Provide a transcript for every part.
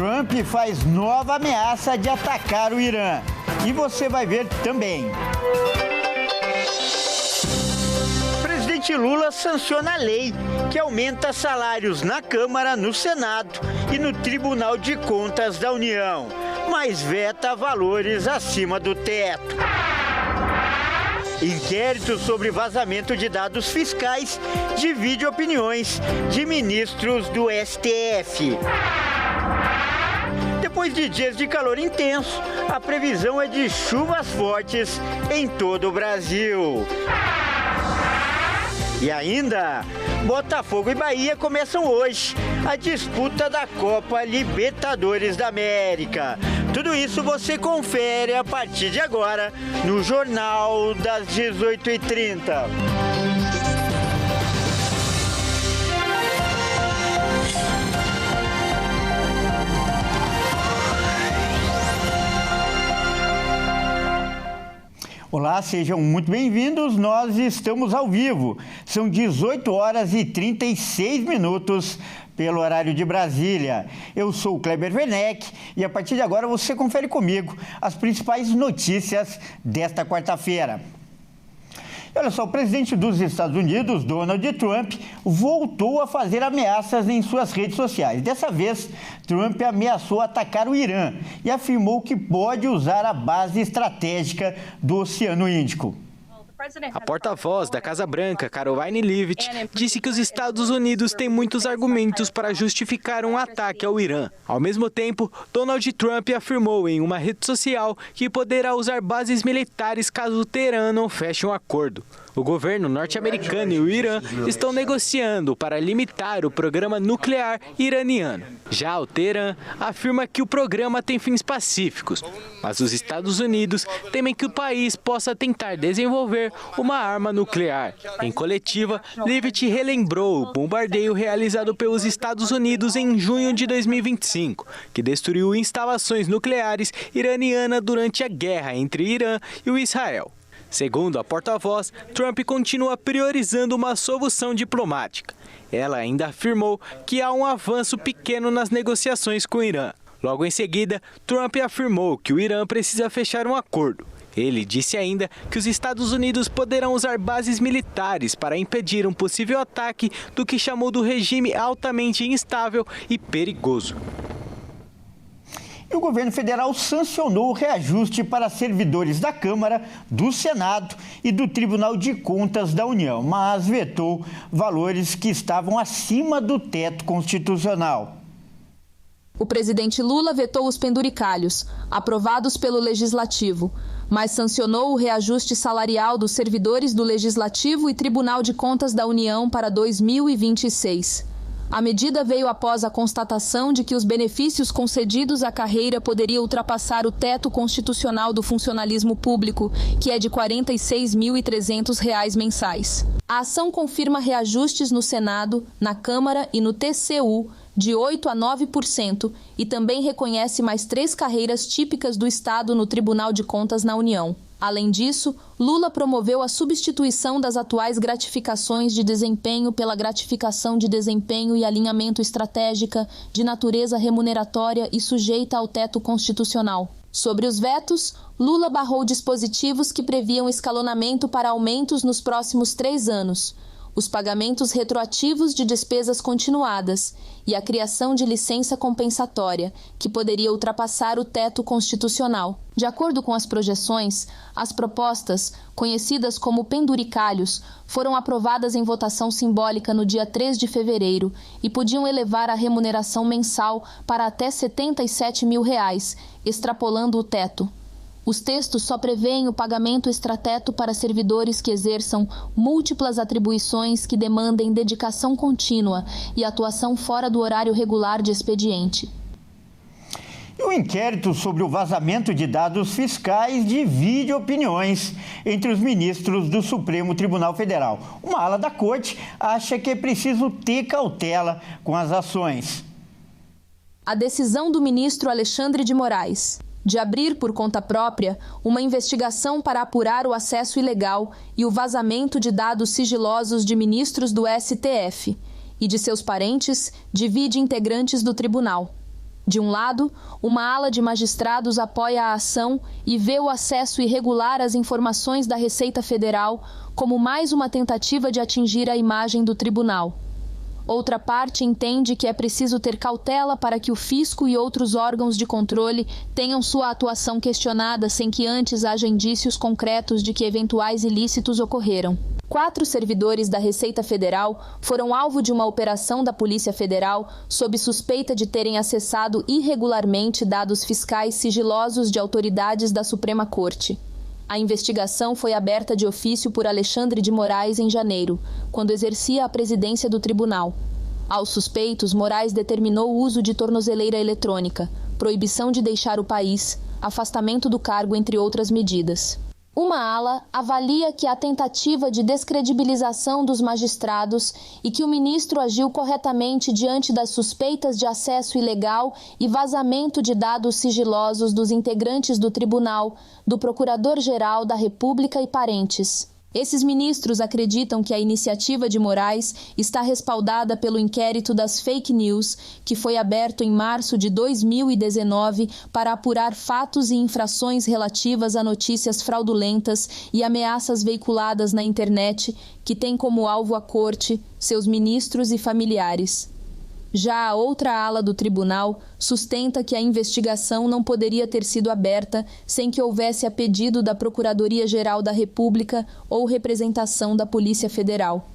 Trump faz nova ameaça de atacar o Irã. E você vai ver também. O presidente Lula sanciona a lei que aumenta salários na Câmara, no Senado e no Tribunal de Contas da União, mas veta valores acima do teto. Inquérito sobre vazamento de dados fiscais divide opiniões de ministros do STF. Depois de dias de calor intenso, a previsão é de chuvas fortes em todo o Brasil. E ainda, Botafogo e Bahia começam hoje a disputa da Copa Libertadores da América. Tudo isso você confere a partir de agora no Jornal das 18h30. Olá, sejam muito bem-vindos. Nós estamos ao vivo. São 18 horas e 36 minutos pelo horário de Brasília. Eu sou o Kleber Werneck e a partir de agora você confere comigo as principais notícias desta quarta-feira. Olha só, o presidente dos Estados Unidos, Donald Trump, voltou a fazer ameaças em suas redes sociais. Dessa vez, Trump ameaçou atacar o Irã e afirmou que pode usar a base estratégica do Oceano Índico. A porta-voz da Casa Branca, Caroline Leavitt, disse que os Estados Unidos têm muitos argumentos para justificar um ataque ao Irã. Ao mesmo tempo, Donald Trump afirmou em uma rede social que poderá usar bases militares caso Teherã não feche um acordo. O governo norte-americano e o Irã estão negociando para limitar o programa nuclear iraniano. Já o Teherã afirma que o programa tem fins pacíficos, mas os Estados Unidos temem que o país possa tentar desenvolver uma arma nuclear. Em coletiva, Leavitt relembrou o bombardeio realizado pelos Estados Unidos em junho de 2025, que destruiu instalações nucleares iranianas durante a guerra entre Irã e o Israel. Segundo a porta-voz, Trump continua priorizando uma solução diplomática. Ela ainda afirmou que há um avanço pequeno nas negociações com o Irã. Logo em seguida, Trump afirmou que o Irã precisa fechar um acordo. Ele disse ainda que os Estados Unidos poderão usar bases militares para impedir um possível ataque do que chamou do regime altamente instável e perigoso. E o governo federal sancionou o reajuste para servidores da Câmara, do Senado e do Tribunal de Contas da União, mas vetou valores que estavam acima do teto constitucional. O presidente Lula vetou os penduricalhos, aprovados pelo Legislativo, mas sancionou o reajuste salarial dos servidores do Legislativo e Tribunal de Contas da União para 2026. A medida veio após a constatação de que os benefícios concedidos à carreira poderiam ultrapassar o teto constitucional do funcionalismo público, que é de R$ 46.300 mensais. A ação confirma reajustes no Senado, na Câmara e no TCU de 8% a 9% e também reconhece mais 3 carreiras típicas do Estado no Tribunal de Contas na União. Além disso, Lula promoveu a substituição das atuais gratificações de desempenho pela gratificação de desempenho e alinhamento estratégica de natureza remuneratória e sujeita ao teto constitucional. Sobre os vetos, Lula barrou dispositivos que previam escalonamento para aumentos nos próximos 3 anos, os pagamentos retroativos de despesas continuadas e a criação de licença compensatória, que poderia ultrapassar o teto constitucional. De acordo com as projeções, as propostas, conhecidas como penduricalhos, foram aprovadas em votação simbólica no dia 3 de fevereiro e podiam elevar a remuneração mensal para até R$ 77 mil, extrapolando o teto. Os textos só prevêem o pagamento extrateto para servidores que exerçam múltiplas atribuições que demandem dedicação contínua e atuação fora do horário regular de expediente. E o inquérito sobre o vazamento de dados fiscais divide opiniões entre os ministros do Supremo Tribunal Federal. Uma ala da corte acha que é preciso ter cautela com as ações. A decisão do ministro Alexandre de Moraes de abrir por conta própria uma investigação para apurar o acesso ilegal e o vazamento de dados sigilosos de ministros do STF e de seus parentes divide integrantes do tribunal. De um lado, uma ala de magistrados apoia a ação e vê o acesso irregular às informações da Receita Federal como mais uma tentativa de atingir a imagem do tribunal. Outra parte entende que é preciso ter cautela para que o fisco e outros órgãos de controle tenham sua atuação questionada sem que antes haja indícios concretos de que eventuais ilícitos ocorreram. 4 servidores da Receita Federal foram alvo de uma operação da Polícia Federal sob suspeita de terem acessado irregularmente dados fiscais sigilosos de autoridades da Suprema Corte. A investigação foi aberta de ofício por Alexandre de Moraes em janeiro, quando exercia a presidência do tribunal. Aos suspeitos, Moraes determinou o uso de tornozeleira eletrônica, proibição de deixar o país, afastamento do cargo, entre outras medidas. Uma ala avalia que a tentativa de descredibilização dos magistrados e que o ministro agiu corretamente diante das suspeitas de acesso ilegal e vazamento de dados sigilosos dos integrantes do tribunal, do Procurador-Geral da República e parentes. Esses ministros acreditam que a iniciativa de Moraes está respaldada pelo inquérito das fake news, que foi aberto em março de 2019 para apurar fatos e infrações relativas a notícias fraudulentas e ameaças veiculadas na internet, que tem como alvo a corte, seus ministros e familiares. Já a outra ala do tribunal sustenta que a investigação não poderia ter sido aberta sem que houvesse a pedido da Procuradoria-Geral da República ou representação da Polícia Federal.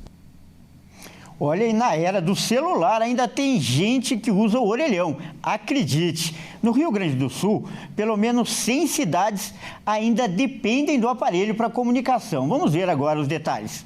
Olha, e na era do celular ainda tem gente que usa o orelhão. Acredite, no Rio Grande do Sul, pelo menos 100 cidades ainda dependem do aparelho para comunicação. Vamos ver agora os detalhes.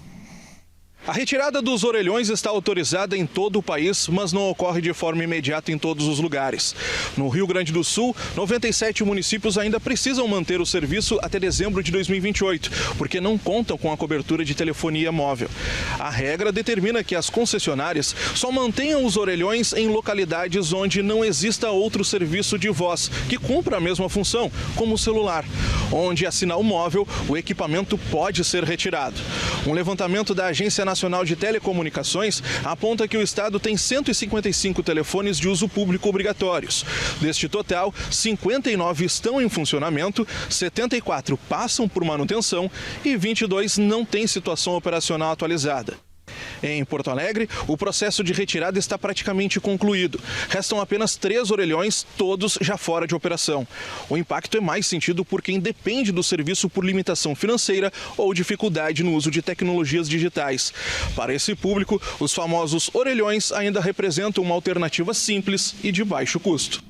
A retirada dos orelhões está autorizada em todo o país, mas não ocorre de forma imediata em todos os lugares. No Rio Grande do Sul, 97 municípios ainda precisam manter o serviço até dezembro de 2028, porque não contam com a cobertura de telefonia móvel. A regra determina que as concessionárias só mantenham os orelhões em localidades onde não exista outro serviço de voz que cumpra a mesma função, como o celular. Onde há sinal móvel, o equipamento pode ser retirado. Um levantamento da Agência Nacional de Telecomunicações aponta que o estado tem 155 telefones de uso público obrigatórios. Deste total, 59 estão em funcionamento, 74 passam por manutenção e 22 não têm situação operacional atualizada. Em Porto Alegre, o processo de retirada está praticamente concluído. Restam apenas 3 orelhões, todos já fora de operação. O impacto é mais sentido por quem depende do serviço por limitação financeira ou dificuldade no uso de tecnologias digitais. Para esse público, os famosos orelhões ainda representam uma alternativa simples e de baixo custo.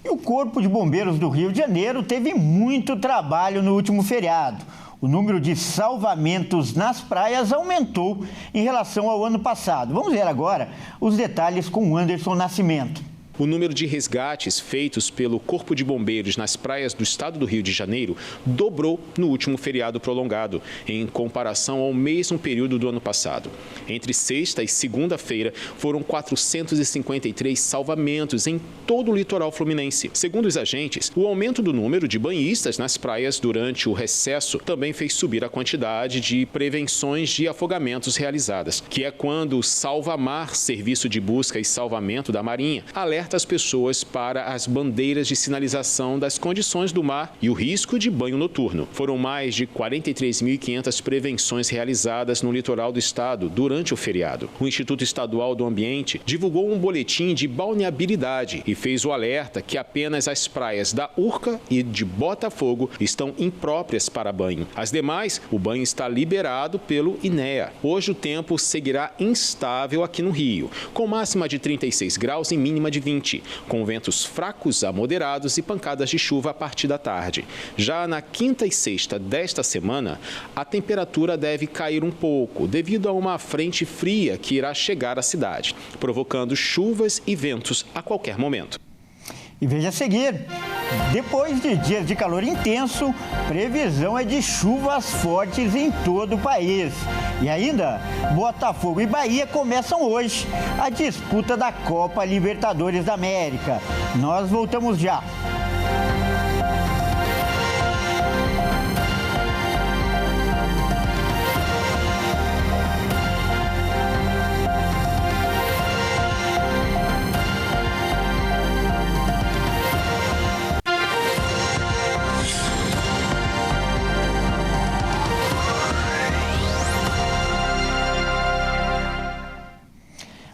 E o Corpo de Bombeiros do Rio de Janeiro teve muito trabalho no último feriado. O número de salvamentos nas praias aumentou em relação ao ano passado. Vamos ver agora os detalhes com o Anderson Nascimento. O número de resgates feitos pelo Corpo de Bombeiros nas praias do estado do Rio de Janeiro dobrou no último feriado prolongado, em comparação ao mesmo período do ano passado. Entre sexta e segunda-feira, foram 453 salvamentos em todo o litoral fluminense. Segundo os agentes, o aumento do número de banhistas nas praias durante o recesso também fez subir a quantidade de prevenções de afogamentos realizadas, que é quando o Salva-Mar, Serviço de Busca e Salvamento da Marinha, alerta as pessoas para as bandeiras de sinalização das condições do mar e o risco de banho noturno. Foram mais de 43.500 prevenções realizadas no litoral do estado durante o feriado. O Instituto Estadual do Ambiente divulgou um boletim de balneabilidade e fez o alerta que apenas as praias da Urca e de Botafogo estão impróprias para banho. As demais, o banho está liberado pelo INEA. Hoje o tempo seguirá instável aqui no Rio, com máxima de 36 graus e mínima de 20, com ventos fracos a moderados e pancadas de chuva a partir da tarde. Já na quinta e sexta desta semana, a temperatura deve cair um pouco, devido a uma frente fria que irá chegar à cidade, provocando chuvas e ventos a qualquer momento. E veja a seguir, depois de dias de calor intenso, previsão é de chuvas fortes em todo o país. E ainda, Botafogo e Bahia começam hoje a disputa da Copa Libertadores da América. Nós voltamos já.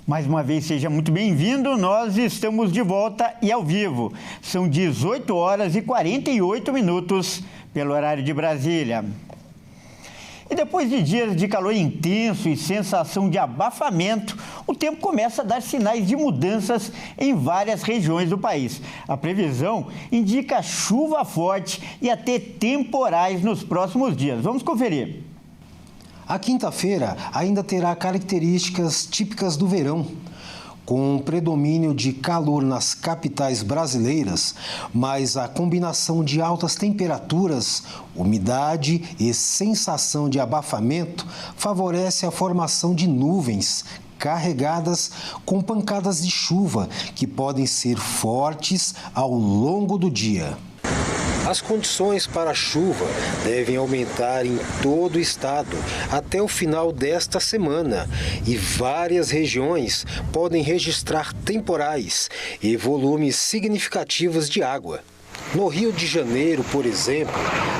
Mais uma vez, seja muito bem-vindo. Nós estamos de volta e ao vivo. São 18 horas e 48 minutos pelo horário de Brasília. E depois de dias de calor intenso e sensação de abafamento, o tempo começa a dar sinais de mudanças em várias regiões do país. A previsão indica chuva forte e até temporais nos próximos dias. Vamos conferir. A quinta-feira ainda terá características típicas do verão, com um predomínio de calor nas capitais brasileiras, mas a combinação de altas temperaturas, umidade e sensação de abafamento favorece a formação de nuvens carregadas com pancadas de chuva que podem ser fortes ao longo do dia. As condições para a chuva devem aumentar em todo o estado até o final desta semana e várias regiões podem registrar temporais e volumes significativos de água. No Rio de Janeiro, por exemplo,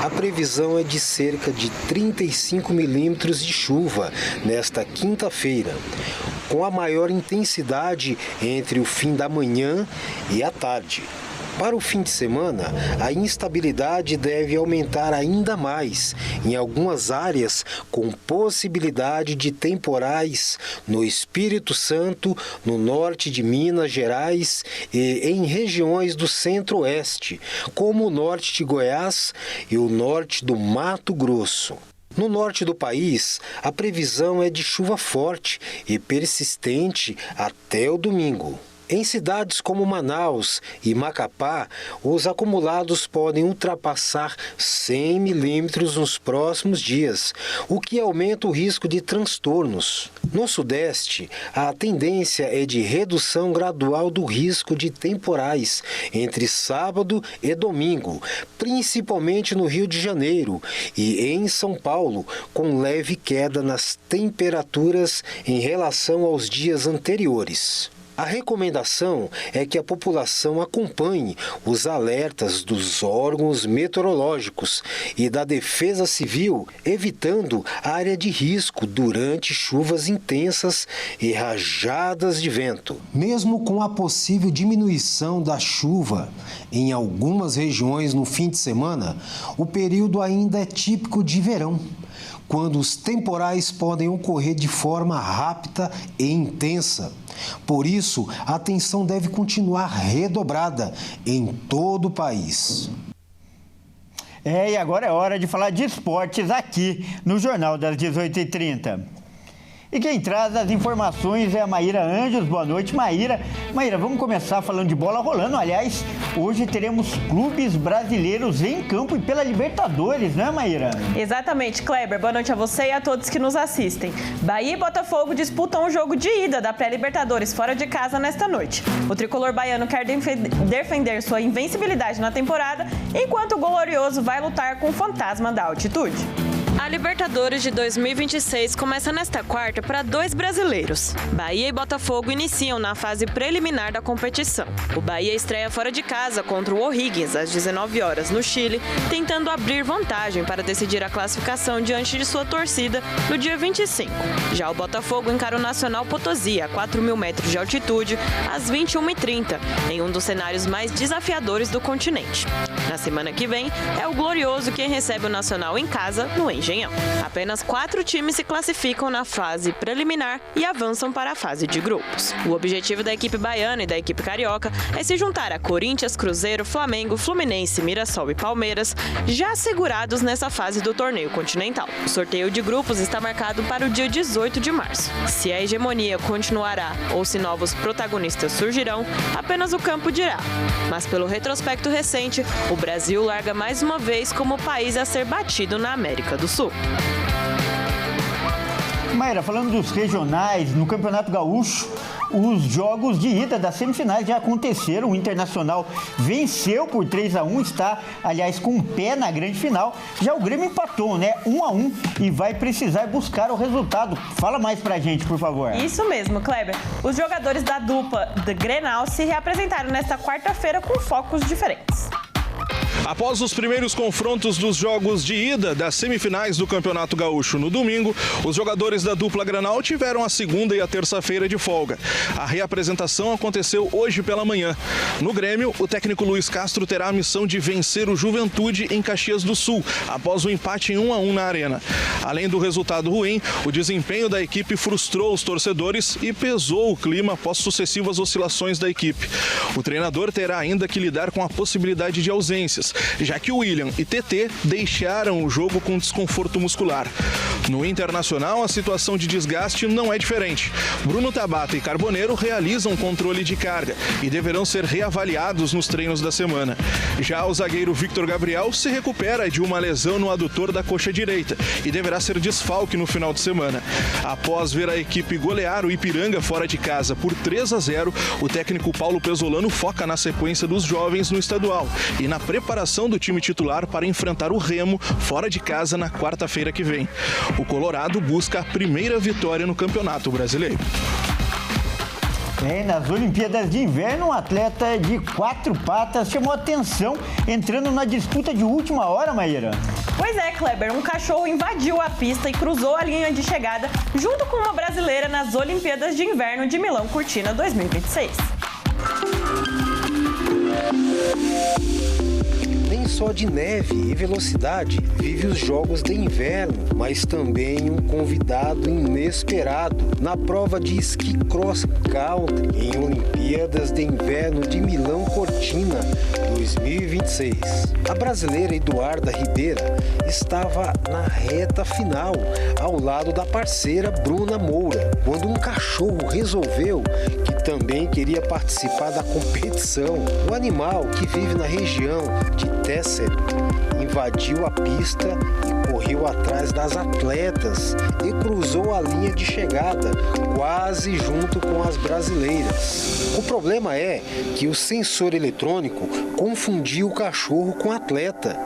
a previsão é de cerca de 35 milímetros de chuva nesta quinta-feira, com a maior intensidade entre o fim da manhã e a tarde. Para o fim de semana, a instabilidade deve aumentar ainda mais em algumas áreas, com possibilidade de temporais no Espírito Santo, no norte de Minas Gerais e em regiões do centro-oeste, como o norte de Goiás e o norte do Mato Grosso. No norte do país, a previsão é de chuva forte e persistente até o domingo. Em cidades como Manaus e Macapá, os acumulados podem ultrapassar 100 milímetros nos próximos dias, o que aumenta o risco de transtornos. No Sudeste, a tendência é de redução gradual do risco de temporais entre sábado e domingo, principalmente no Rio de Janeiro e em São Paulo, com leve queda nas temperaturas em relação aos dias anteriores. A recomendação é que a população acompanhe os alertas dos órgãos meteorológicos e da Defesa Civil, evitando área de risco durante chuvas intensas e rajadas de vento. Mesmo com a possível diminuição da chuva em algumas regiões no fim de semana, o período ainda é típico de verão, quando os temporais podem ocorrer de forma rápida e intensa. Por isso, a atenção deve continuar redobrada em todo o país. E agora é hora de falar de esportes aqui no Jornal das 18h30. E quem traz as informações é a Maíra Anjos. Boa noite, Maíra. Maíra, vamos começar falando de bola rolando. Aliás, hoje teremos clubes brasileiros em campo e pela Libertadores, não é, Maíra? Exatamente, Kleber. Boa noite a você e a todos que nos assistem. Bahia e Botafogo disputam o jogo de ida da pré-Libertadores fora de casa nesta noite. O tricolor baiano quer defender sua invencibilidade na temporada, enquanto o Glorioso vai lutar com o fantasma da altitude. A Libertadores de 2026 começa nesta quarta para dois brasileiros. Bahia e Botafogo iniciam na fase preliminar da competição. O Bahia estreia fora de casa contra o O'Higgins às 19 horas no Chile, tentando abrir vantagem para decidir a classificação diante de sua torcida no dia 25. Já o Botafogo encara o Nacional Potosí a 4.000 metros de altitude às 21h30, em um dos cenários mais desafiadores do continente. Na semana que vem, é o Glorioso quem recebe o Nacional em casa, no Engenhão. Apenas 4 times se classificam na fase preliminar e avançam para a fase de grupos. O objetivo da equipe baiana e da equipe carioca é se juntar a Corinthians, Cruzeiro, Flamengo, Fluminense, Mirassol e Palmeiras, já segurados nessa fase do torneio continental. O sorteio de grupos está marcado para o dia 18 de março. Se a hegemonia continuará ou se novos protagonistas surgirão, apenas o campo dirá. Mas pelo retrospecto recente, o Brasil larga mais uma vez como o país a ser batido na América do Sul. Maíra, falando dos regionais, no Campeonato Gaúcho, os jogos de ida das semifinais já aconteceram. O Internacional venceu por 3-1, está, aliás, com um pé na grande final. Já o Grêmio empatou, né? 1-1 e vai precisar buscar o resultado. Fala mais pra gente, por favor. Isso mesmo, Kleber. Os jogadores da dupla do Grenal se reapresentaram nesta quarta-feira com focos diferentes. Após os primeiros confrontos dos jogos de ida das semifinais do Campeonato Gaúcho no domingo, os jogadores da dupla Granal tiveram a segunda e a terça-feira de folga. A reapresentação aconteceu hoje pela manhã. No Grêmio, o técnico Luiz Castro terá a missão de vencer o Juventude em Caxias do Sul, após o empate em 1-1 na Arena. Além do resultado ruim, o desempenho da equipe frustrou os torcedores e pesou o clima após sucessivas oscilações da equipe. O treinador terá ainda que lidar com a possibilidade de ausências, já que o William e TT deixaram o jogo com desconforto muscular. No Internacional, a situação de desgaste não é diferente. Bruno Tabata e Carboneiro realizam controle de carga e deverão ser reavaliados nos treinos da semana. Já o zagueiro Victor Gabriel se recupera de uma lesão no adutor da coxa direita e deverá ser desfalque no final de semana. Após ver a equipe golear o Ipiranga fora de casa por 3-0, o técnico Paulo Pesolano foca na sequência dos jovens no estadual e na preparação do time titular para enfrentar o Remo fora de casa na quarta-feira que vem. O Colorado busca a primeira vitória no Campeonato Brasileiro. Nas Olimpíadas de Inverno, um atleta de 4 patas chamou atenção entrando na disputa de última hora, Maíra. Pois é, Kleber, um cachorro invadiu a pista e cruzou a linha de chegada junto com uma brasileira nas Olimpíadas de Inverno de Milão Cortina 2026. Nem só de neve e velocidade vive os Jogos de Inverno, mas também um convidado inesperado na prova de esqui cross country em Olimpíadas de Inverno de Milão Cortina 2026. A brasileira Eduarda Ribeira estava na reta final, ao lado da parceira Bruna Moura, quando um cachorro resolveu que também queria participar da competição. O animal, que vive na região de Tesser, invadiu a pista e correu atrás das atletas e cruzou a linha de chegada, quase junto com as brasileiras. O problema é que o sensor eletrônico confundiu o cachorro com o atleta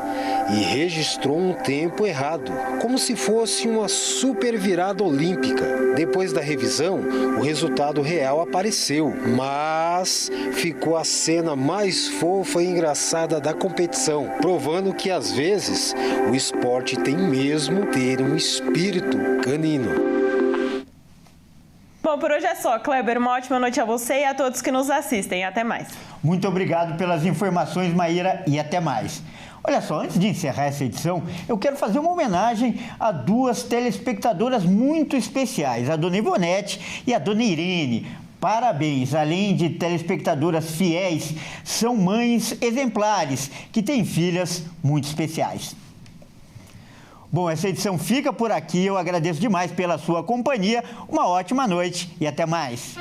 e registrou um tempo errado, como se fosse uma super virada olímpica. Depois da revisão, o resultado real apareceu, mas ficou a cena mais fofa e engraçada da competição, provando que às vezes o esporte tem mesmo ter um espírito canino. Bom, por hoje é só, Kleber. Uma ótima noite a você e a todos que nos assistem. Até mais. Muito obrigado pelas informações, Maíra, e até mais. Olha só, antes de encerrar essa edição, eu quero fazer uma homenagem a 2 telespectadoras muito especiais, a dona Ivonete e a dona Irene. Parabéns! Além de telespectadoras fiéis, são mães exemplares que têm filhas muito especiais. Bom, essa edição fica por aqui. Eu agradeço demais pela sua companhia. Uma ótima noite e até mais.